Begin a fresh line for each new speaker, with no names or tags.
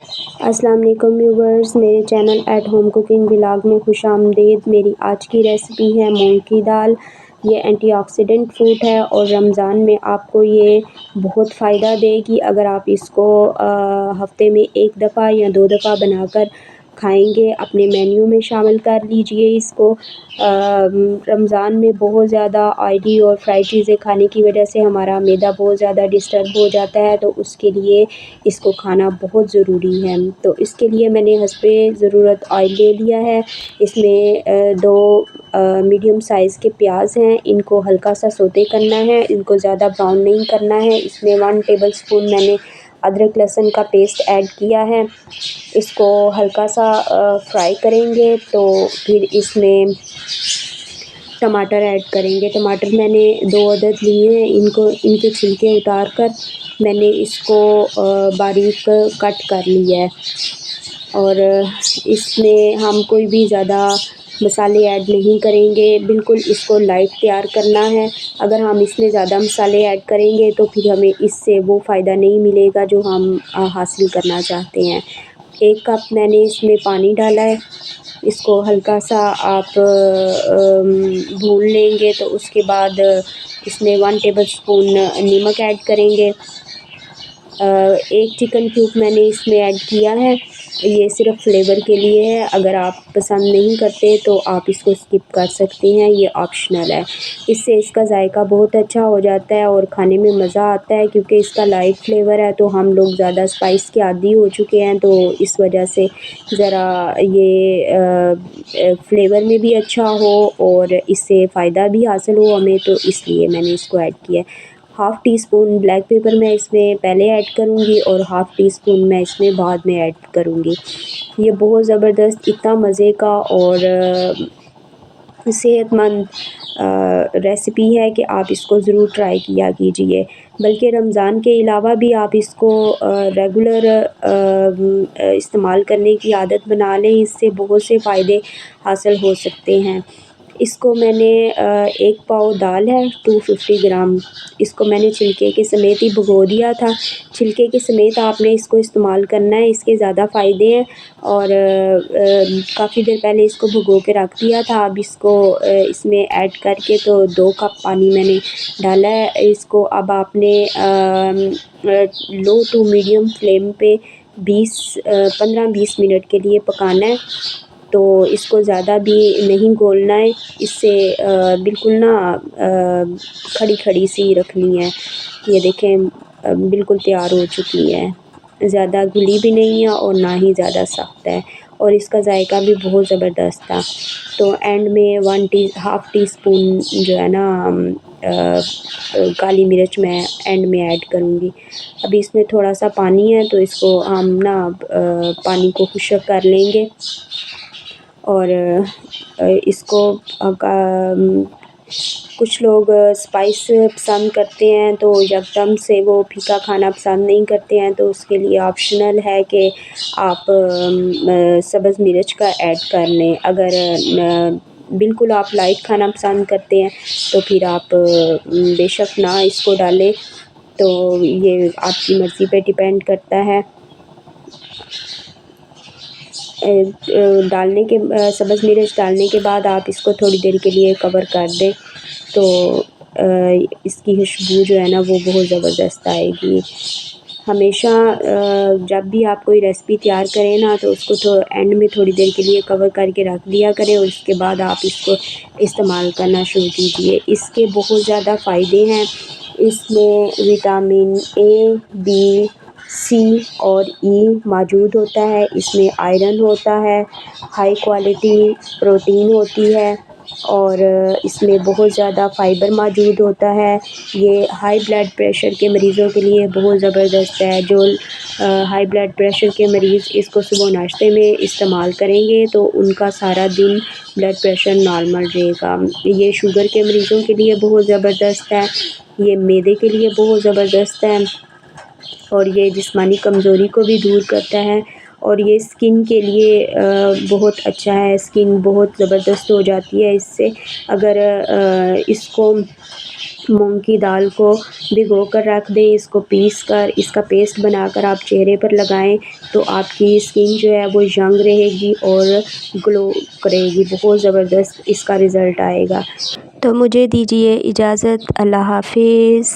अस्सलाम वालेकुम व्यूवर्स, मेरे channel at home cooking vlog में खुशामदीद। मेरी आज की रेसिपी है मूंग की दाल। ये एंटीऑक्सीडेंट फूड है और रमज़ान में आपको ये बहुत फ़ायदा देगी अगर आप इसको हफ़्ते में एक दफ़ा या 2 दफ़ा बनाकर खाएंगे। अपने मेन्यू में शामिल कर लीजिए इसको। रमज़ान में बहुत ज़्यादा ऑयली और फ्राई चीज़ें खाने की वजह से हमारा मैदा बहुत ज़्यादा डिस्टर्ब हो जाता है, तो उसके लिए इसको खाना बहुत ज़रूरी है। तो इसके लिए मैंने हस्बे ज़रूरत ऑयल ले लिया है। इसमें 2 मीडियम साइज़ के प्याज हैं, इनको हल्का सा सौते करना है, इनको ज़्यादा ब्राउन नहीं करना है। इसमें 1 टेबलस्पून मैंने अदरक लहसुन का पेस्ट ऐड किया है। इसको हल्का सा फ्राई करेंगे तो फिर इसमें टमाटर ऐड करेंगे। टमाटर मैंने 2 अदद लिए हैं, इनके छिलके उतार कर मैंने इसको बारीक कट कर लिया है। और इसमें हम कोई भी ज़्यादा मसाले ऐड नहीं करेंगे, बिल्कुल इसको लाइट तैयार करना है। अगर हम इसमें ज़्यादा मसाले ऐड करेंगे तो फिर हमें इससे वो फ़ायदा नहीं मिलेगा जो हम हासिल करना चाहते हैं। 1 कप मैंने इसमें पानी डाला है। इसको हल्का सा आप भून लेंगे तो उसके बाद इसमें 1 टेबलस्पून नमक ऐड करेंगे। 1 चिकन क्यूब मैंने इसमें ऐड किया है, ये सिर्फ़ फ्लेवर के लिए है। अगर आप पसंद नहीं करते तो आप इसको स्किप कर सकते हैं, ये ऑप्शनल है। इससे इसका ज़ायका बहुत अच्छा हो जाता है और खाने में मज़ा आता है, क्योंकि इसका लाइट फ्लेवर है तो हम लोग ज़्यादा स्पाइस के आदी हो चुके हैं, तो इस वजह से ज़रा ये फ्लेवर में भी अच्छा हो और इससे फ़ायदा भी हासिल हो हमें, तो इसलिए मैंने इसको ऐड किया है। Half tea spoon black pepper मैं इसमें पहले ऐड करूँगी और हाफ़ टी स्पून मैं इसमें बाद में ऐड करूँगी। ये बहुत ज़बरदस्त, इतना मज़े का और सेहतमंद रेसिपी है कि आप इसको ज़रूर ट्राई किया कीजिए। बल्कि रमज़ान के अलावा भी आप इसको रेगुलर इस्तेमाल करने की आदत बना लें, इससे बहुत से फ़ायदे हासिल हो सकते हैं। इसको मैंने 1 पाव दाल है 250 ग्राम, इसको मैंने छिलके के समेत ही भिगो दिया था। छिलके के समेत आपने इसको इस्तेमाल करना है, इसके ज़्यादा फ़ायदे हैं। और काफ़ी देर पहले इसको भिगो के रख दिया था। अब इसको इसमें ऐड करके तो 2 कप पानी मैंने डाला है। इसको अब आपने लो टू मीडियम फ्लेम पे 15-20 मिनट के लिए पकाना है। तो इसको ज़्यादा भी नहीं घोलना है, इससे बिल्कुल ना खड़ी-खड़ी सी रखनी है। ये देखें बिल्कुल तैयार हो चुकी है, ज़्यादा घुली भी नहीं है और ना ही ज़्यादा सख्त है, और इसका ज़ायका भी बहुत ज़बरदस्त था। तो एंड में हाफ़ टी स्पून जो है ना काली मिर्च मैं एंड में ऐड करूँगी। अभी इसमें थोड़ा सा पानी है तो इसको हम ना पानी को खुश्क कर लेंगे और इसको कुछ लोग स्पाइस पसंद करते हैं तो एकदम से वो फीका खाना पसंद नहीं करते हैं, तो उसके लिए ऑप्शनल है कि आप सब्ज़ मिर्च का ऐड कर लें। अगर बिल्कुल आप लाइट खाना पसंद करते हैं तो फिर आप बेशक ना इसको डालें, तो ये आपकी मर्ज़ी पे डिपेंड करता है। सब्ज़ मिर्च डालने के बाद आप इसको थोड़ी देर के लिए कवर कर दें, तो इसकी खुशबू जो है ना वो बहुत ज़बरदस्त आएगी। हमेशा जब भी आप कोई रेसिपी तैयार करें ना तो उसको एंड में थोड़ी देर के लिए कवर करके रख दिया करें और उसके बाद आप इसको इस्तेमाल करना शुरू कीजिए। इसके बहुत ज़्यादा फ़ायदे हैं। इसमें विटामिन ए, बी, सी और ई मौजूद होता है। इसमें आयरन होता है, हाई क्वालिटी प्रोटीन होती है और इसमें बहुत ज़्यादा फ़ाइबर मौजूद होता है। ये हाई ब्लड प्रेशर के मरीज़ों के लिए बहुत ज़बरदस्त है। जो हाई ब्लड प्रेशर के मरीज़ इसको सुबह नाश्ते में इस्तेमाल करेंगे तो उनका सारा दिन ब्लड प्रेशर नॉर्मल रहेगा। ये शुगर के मरीज़ों के लिए बहुत ज़बरदस्त है, ये मैदे के लिए बहुत ज़बरदस्त है और ये जिस्मानी कमज़ोरी को भी दूर करता है और ये स्किन के लिए बहुत अच्छा है। स्किन बहुत ज़बरदस्त हो जाती है इससे। अगर इसको मूंग की दाल को भिगो कर रख दें, इसको पीस कर इसका पेस्ट बनाकर आप चेहरे पर लगाएं तो आपकी स्किन जो है वो यंग रहेगी और ग्लो करेगी, बहुत ज़बरदस्त इसका रिज़ल्ट आएगा। तो मुझे दीजिए इजाज़त, अल्लाह हाफ़िज़।